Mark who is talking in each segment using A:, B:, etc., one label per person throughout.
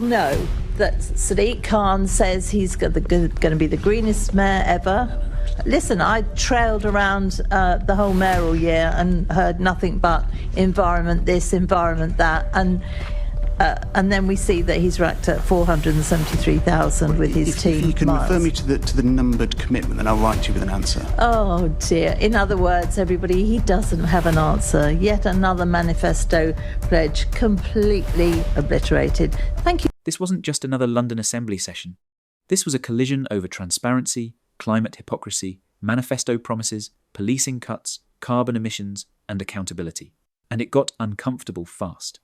A: know that Sadiq Khan says he's going to be the greenest mayor ever. Listen, I trailed around the whole mayoral year and heard nothing but environment this, environment that, and then we see that he's racked at 473,000 with his team.
B: If you can
A: miles.
B: refer me to the numbered commitment, then I'll write to you with an answer.
A: Oh dear. In other words, everybody, he doesn't have an answer. Yet another manifesto pledge completely obliterated. Thank you.
C: This wasn't just another London Assembly session. This was a collision over transparency, climate hypocrisy, manifesto promises, policing cuts, carbon emissions, and accountability. And it got uncomfortable fast.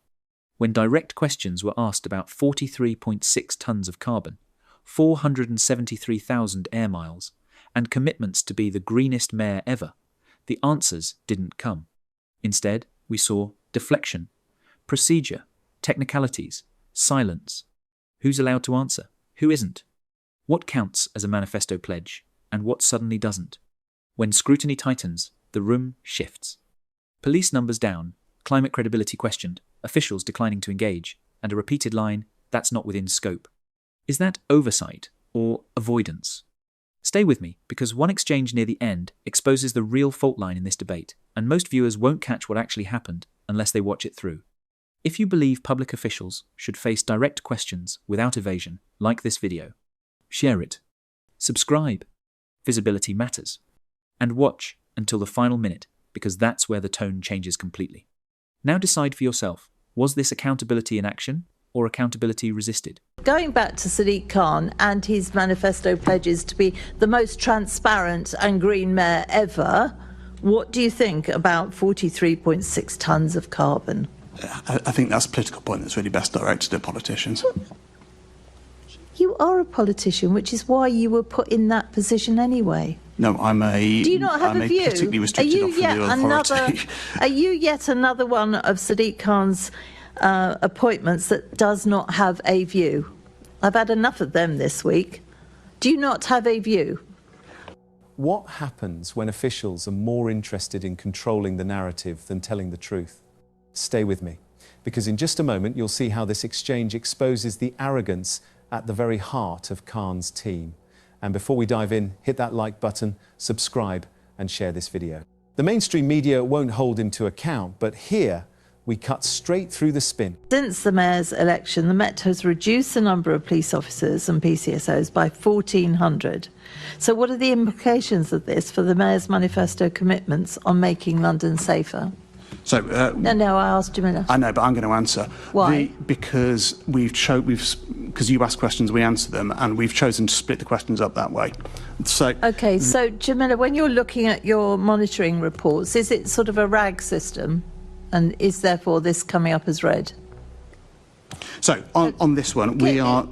C: When direct questions were asked about 43.6 tonnes of carbon, 473,000 air miles, and commitments to be the greenest mayor ever, the answers didn't come. Instead, we saw deflection, procedure, technicalities, silence. Who's allowed to answer? Who isn't? What counts as a manifesto pledge, and what suddenly doesn't? When scrutiny tightens, the room shifts. Police numbers down, climate credibility questioned, officials declining to engage, and a repeated line, "That's not within scope." Is that oversight or avoidance? Stay with me, because one exchange near the end exposes the real fault line in this debate, and most viewers won't catch what actually happened unless they watch it through. If you believe public officials should face direct questions without evasion, like this video, share it, subscribe, visibility matters, and watch until the final minute, because that's where the tone changes completely. Now decide for yourself, was this accountability in action or accountability resisted?
A: Going back to Sadiq Khan and his manifesto pledges to be the most transparent and green mayor ever, what do you think about 43.6 tonnes of carbon?
B: I think that's a political point that's really best directed at politicians.
A: You are a politician, which is why you were put in that position anyway.
B: No,
A: Do you not have
B: I'm
A: a view?
B: politically restricted officer of the authority.
A: Are you yet another one of Sadiq Khan's appointments that does not have a view? I've had enough of them this week. Do you not have a view?
D: What happens when officials are more interested in controlling the narrative than telling the truth? Stay with me, because in just a moment you'll see how this exchange exposes the arrogance at the very heart of Khan's team. And before we dive in, hit that like button, subscribe, and share this video. The mainstream media won't hold him to account, but here we cut straight through the spin.
A: Since the mayor's election, the Met has reduced the number of police officers and PCSOs by 1,400. So what are the implications of this for the mayor's manifesto commitments on making London safer?
B: So,
A: No, I asked Jamila.
B: I know, but I'm going to answer.
A: Why?
B: Because you ask questions, we answer them, and we've chosen to split the questions up that way. So,
A: Okay, so Jamila, when you're looking at your monitoring reports, is it sort of a RAG system? And is therefore this coming up as red?
B: So on this one, we are,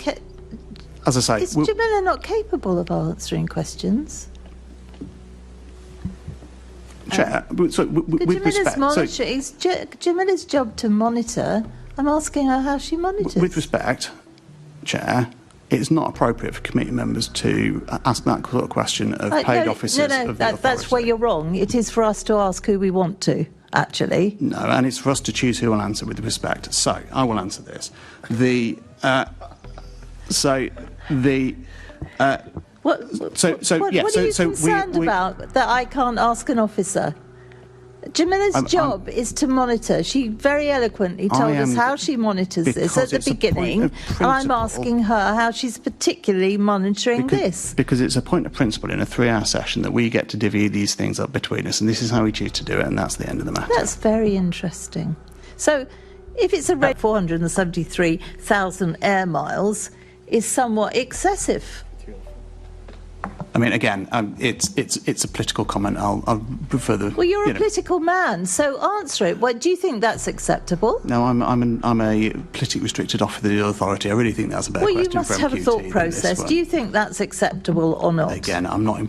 B: as I say...
A: Is Jamila not capable of answering questions?
B: Chair, with respect...
A: It's Jamila's job to monitor. I'm asking her how she monitors.
B: With respect, Chair, it's not appropriate for committee members to ask that sort of question of paid officers of the authority.
A: That's where you're wrong. It is for us to ask who we want to, actually.
B: No, and it's for us to choose who will answer with respect. So, I will answer this.
A: What are you concerned about that I can't ask an officer? Jamila's job is to monitor. She very eloquently told us how she monitors this at the beginning, and I'm asking her how she's particularly monitoring this.
B: Because it's a point of principle in a 3-hour session that we get to divvy these things up between us, and this is how we choose to do it, and that's the end of the matter.
A: That's very interesting. So, if it's a rate 473,000 air miles is somewhat excessive.
B: I mean, again, it's a political comment. I'll prefer the.
A: Well, you're a political man, so answer it. What do you think that's acceptable?
B: No, I'm a politically restricted officer of the authority. I really think that's a better question.
A: Well, you must have a thought process. Do you think that's acceptable or not?
B: Again, I'm not.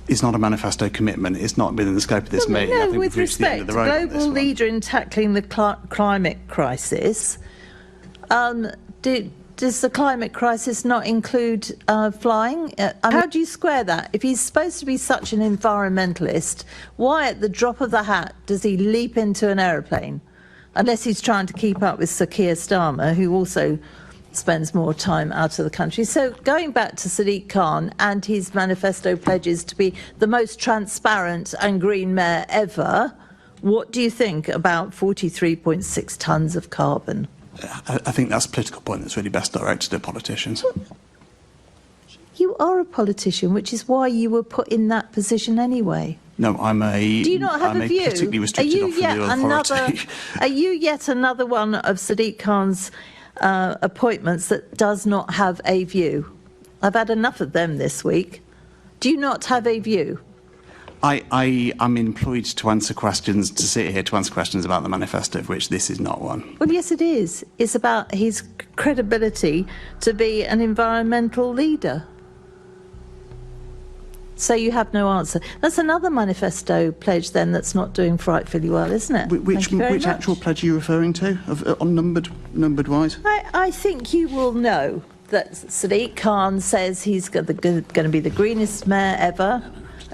B: It's not a manifesto commitment. It's not within the scope of this meeting.
A: No, with respect, global leader in tackling the climate crisis. Does the climate crisis not include flying? How do you square that? If he's supposed to be such an environmentalist, why at the drop of the hat does he leap into an aeroplane? unless he's trying to keep up with Sir Keir Starmer, who also spends more time out of the country. So going back to Sadiq Khan and his manifesto pledges to be the most transparent and green mayor ever, what do you think about 43.6 tonnes of carbon?
B: I think that's a political point that's really best directed at politicians.
A: You are a politician, which is why you were put in that position anyway.
B: No,
A: Do you not have a view?
B: Politically restricted authority.
A: Are you yet another one of Sadiq Khan's appointments that does not have a view? I've had enough of them this week. Do you not have a view?
B: I am employed to answer questions, to sit here to answer questions about the manifesto, of which this is not one.
A: Well, yes, it is. It's about his credibility to be an environmental leader. So you have no answer. That's another manifesto pledge then that's not doing frightfully well, isn't it?
B: Which actual pledge are you referring to, on numbered wise?
A: I think you will know that Sadiq Khan says he's going to be the greenest mayor ever.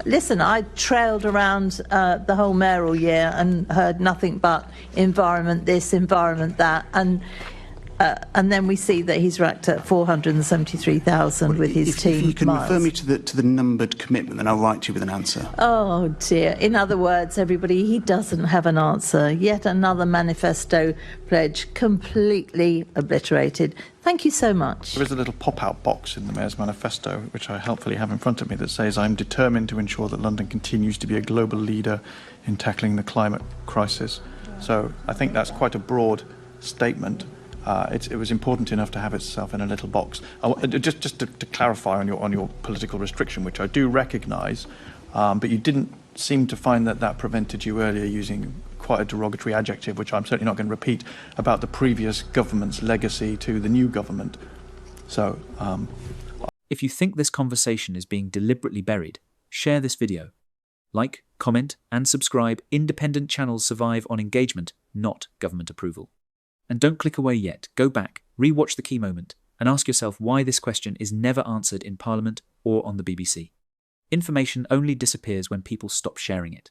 A: Listen, I trailed around the whole mayoral year and heard nothing but environment this, environment that, and then we see that he's racked at 473,000 with his team.
B: If you can
A: miles.
B: refer me to the numbered commitment, then I'll write you with an answer.
A: Oh dear. In other words, everybody, he doesn't have an answer. Yet another manifesto pledge completely obliterated. Thank you so much.
E: There is a little pop-out box in the Mayor's manifesto, which I helpfully have in front of me, that says, "I'm determined to ensure that London continues to be a global leader in tackling the climate crisis." So I think that's quite a broad statement. It was important enough to have itself in a little box. Just to clarify on your political restriction, which I do recognise, but you didn't seem to find that prevented you earlier using quite a derogatory adjective, which I'm certainly not going to repeat, about the previous government's legacy to the new government. So,
C: if you think this conversation is being deliberately buried, share this video. Like, comment, and subscribe. Independent channels survive on engagement, not government approval. And don't click away yet. Go back, re-watch the key moment, and ask yourself why this question is never answered in Parliament or on the BBC. Information only disappears when people stop sharing it.